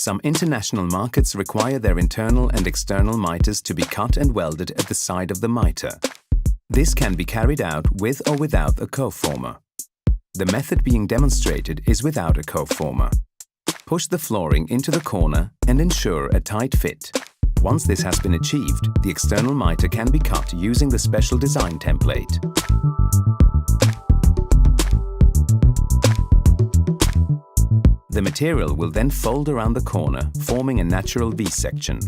Some international markets require their internal and external mitres to be cut and welded at the side of the mitre. This can be carried out with or without a co-former. The method being demonstrated is without a co-former. Push the flooring into the corner and ensure a tight fit. Once this has been achieved, the external mitre can be cut using the special design template. The material will then fold around the corner, forming a natural V-section.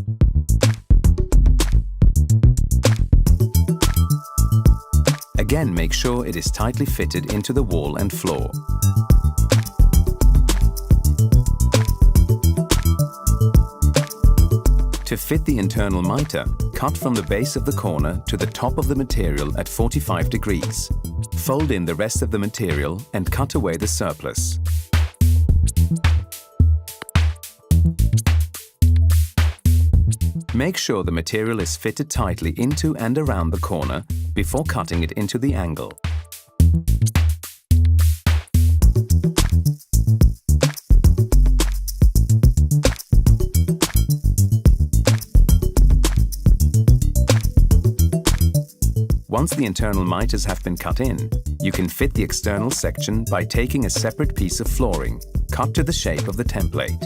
Again, make sure it is tightly fitted into the wall and floor. To fit the internal mitre, cut from the base of the corner to the top of the material at 45 degrees. Fold in the rest of the material and cut away the surplus. Make sure the material is fitted tightly into and around the corner before cutting it into the angle. Once the internal mitres have been cut in, you can fit the external section by taking a separate piece of flooring, cut to the shape of the template.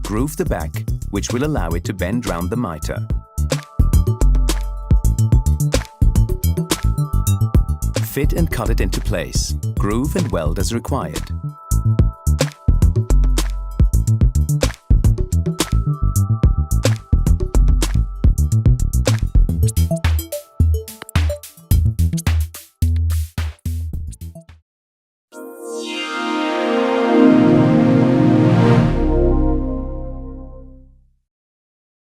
Groove the back, which will allow it to bend round the mitre. Fit and cut it into place. Groove and weld as required.